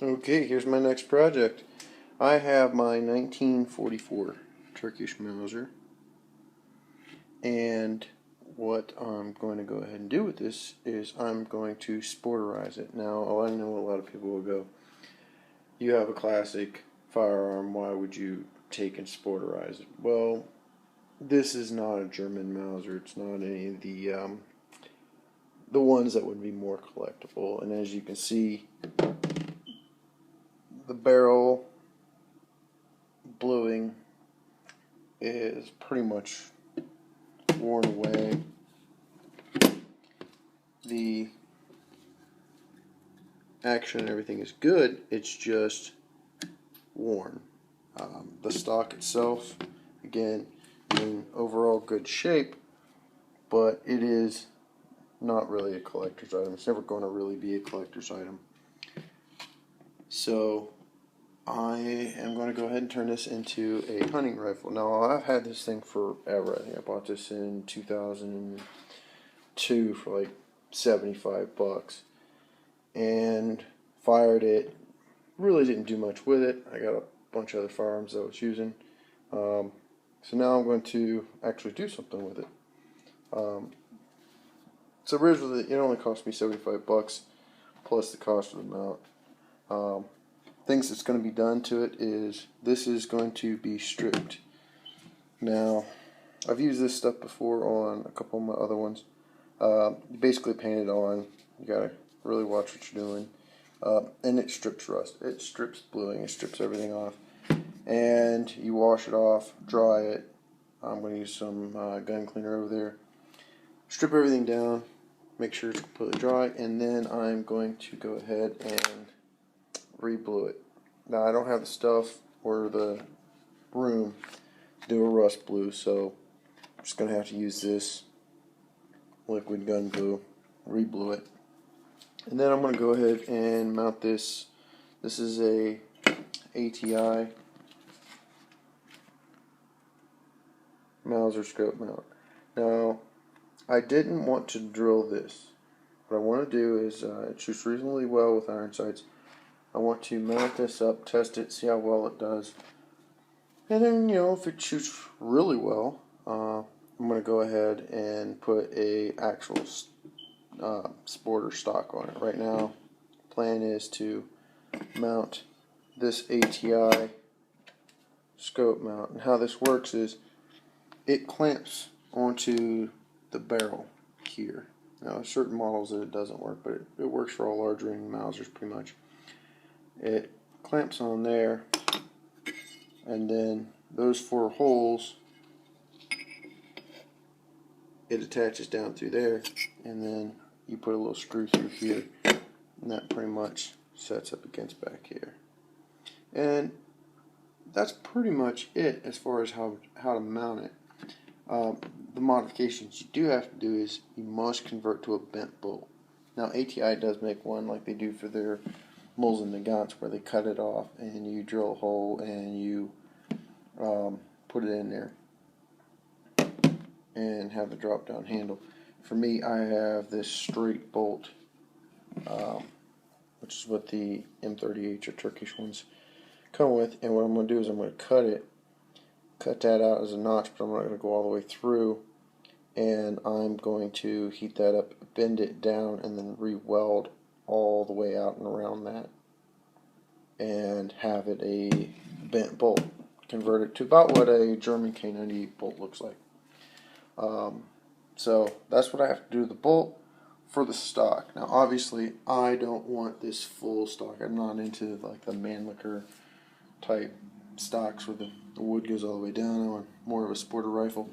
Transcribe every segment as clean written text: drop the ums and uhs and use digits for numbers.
Okay, here's my next project. I have my 1944 Turkish Mauser, and what I'm going to go ahead and do with this is I'm going to sporterize it. Now, I know a lot of people will go, you have a classic firearm, why would you take and sporterize it? Well, this is not a German Mauser. It's not any of the ones that would be more collectible, and as you can see, the barrel bluing is pretty much worn away. The action and everything is good, it's just worn. The stock itself, again, in overall good shape, but it is not really a collector's item. It's never going to really be a collector's item. So I am going to go ahead and turn this into a hunting rifle. Now, I've had this thing forever. I think I bought this in 2002 for like $75 and fired it. Really didn't do much with it. I got a bunch of other firearms that I was using. So now I'm going to actually do something with it. So originally it only cost me $75 plus the cost of the mount. Things that's going to be done to it is this is going to be stripped. Now, I've used this stuff before on a couple of my other ones. You basically paint it on. You gotta really watch what you're doing. And it strips rust. It strips bluing. It strips everything off. And you wash it off, dry it. I'm going to use some gun cleaner over there. Strip everything down. Make sure it's completely dry. And then I'm going to go ahead and re-blue it. Now, I don't have the stuff or the room to do a rust blue, so I'm just going to have to use this liquid gun glue, re-blue it. And then I'm going to go ahead and mount this. This is a ATI Mauser scope mount. Now, I didn't want to drill this. What I want to do is, it shoots reasonably well with iron sights. I want to mount this up, test it, see how well it does. And then, if it shoots really well, I'm going to go ahead and put a actual sporter stock on it. Right now, the plan is to mount this ATI scope mount. And how this works is it clamps onto the barrel here. Now, there's certain models that it doesn't work, but it works for all larger Mausers pretty much. It clamps on there, and then those 4 holes, it attaches down through there, and then you put a little screw through here, and that pretty much sets up against back here. And that's pretty much it as far as how to mount it. The modifications you do have to do is you must convert to a bent bolt. Now, ATI does make one like they do for their Mauser Nagants, where they cut it off and you drill a hole and you put it in there and have the drop down handle. For me, I have this straight bolt, which is what the M38 or Turkish ones come with, and what I'm going to do is I'm going to cut that out as a notch, but I'm not going to go all the way through, and I'm going to heat that up, bend it down, and then re-weld all the way out and around that, and have it a bent bolt. Convert it to about what a German K98 bolt looks like. So that's what I have to do to the bolt for the stock. Now, obviously, I don't want this full stock. I'm not into like the Mannlicher type stocks where the wood goes all the way down. I want more of a sporter rifle.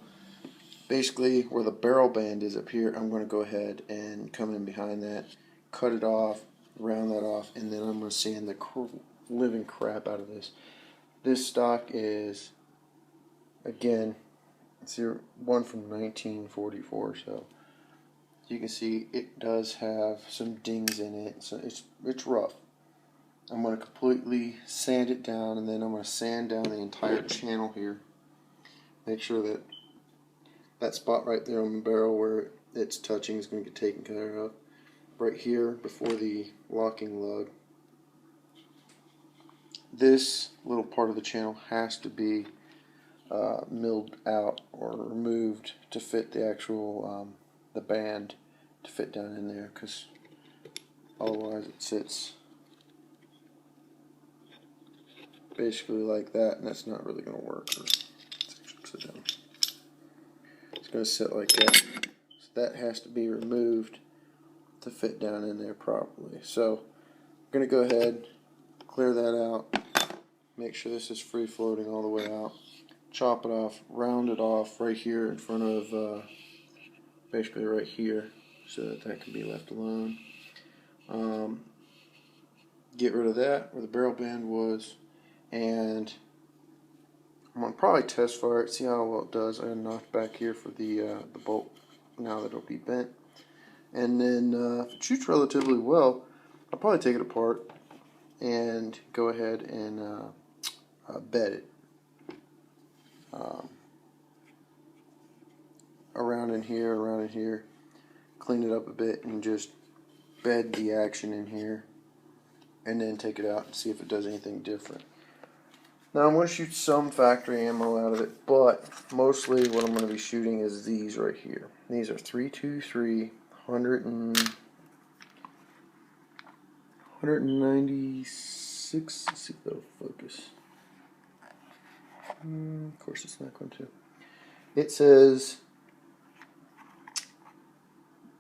Basically, where the barrel band is up here, I'm going to go ahead and come in behind that, cut it off, round that off, and then I'm going to sand the living crap out of this. This stock is, again, it's one from 1944, so you can see it does have some dings in it, so it's rough. I'm going to completely sand it down, and then I'm going to sand down the entire channel here. Make sure that that spot right there on the barrel where it's touching is going to get taken care of. Right here before the locking lug, this little part of the channel has to be milled out or removed to fit the actual the band to fit down in there, because otherwise it sits basically like that, and that's not really going to work. Let's sit down. It's going to sit like that. So that has to be removed to fit down in there properly. So I'm going to go ahead, clear that out, make sure this is free floating all the way out, chop it off, round it off right here in front of basically right here, so that that can be left alone. Get rid of that where the barrel band was, and I'm going to probably test fire it, see how well it does. I knocked back here for the bolt now that it'll be bent. And then if it shoots relatively well, I'll probably take it apart and go ahead and bed it. Around in here, clean it up a bit and just bed the action in here, and then take it out and see if it does anything different. Now I'm going to shoot some factory ammo out of it, but mostly what I'm going to be shooting is these right here. These are 323 196. Let's see if that'll focus. Of course it's not going to. It says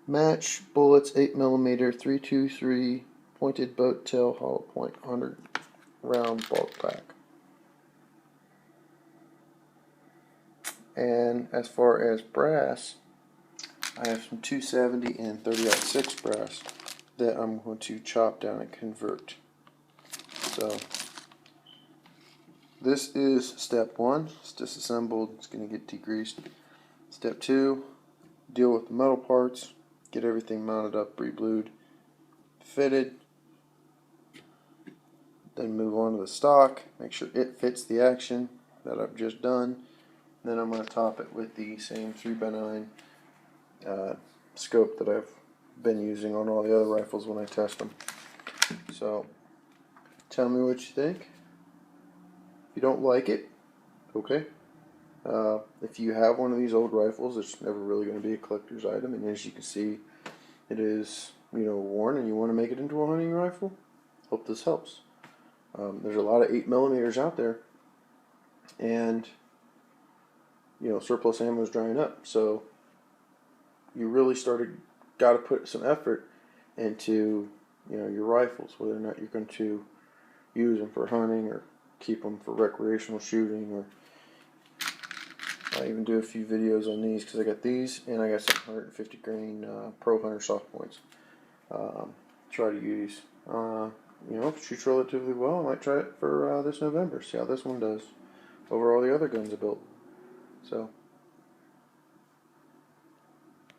Match bullets 8mm 323 pointed boat tail hollow point 100 round bulk pack. And as far as brass, I have some 270 and 30-06 brass that I'm going to chop down and convert. So this is step one. It's disassembled. It's going to get degreased. Step two, deal with the metal parts, get everything mounted up, reblued, fitted. Then move on to the stock, make sure it fits the action that I've just done. Then I'm going to top it with the same 3x9 scope that I've been using on all the other rifles when I test them. So tell me what you think. If you don't like it, okay. If you have one of these old rifles, it's never really going to be a collector's item, and as you can see, it is, you know, worn, and you want to make it into a hunting rifle. Hope this helps. There's a lot of 8mm out there, and you know, surplus ammo is drying up, so you really got to put some effort into, you know, your rifles, whether or not you're going to use them for hunting or keep them for recreational shooting. Or I even do a few videos on these, because I got these and I got some 150 grain Pro Hunter soft points. Try to use. You know, if it shoots relatively well, I might try it for this November. See how this one does over all the other guns I built. So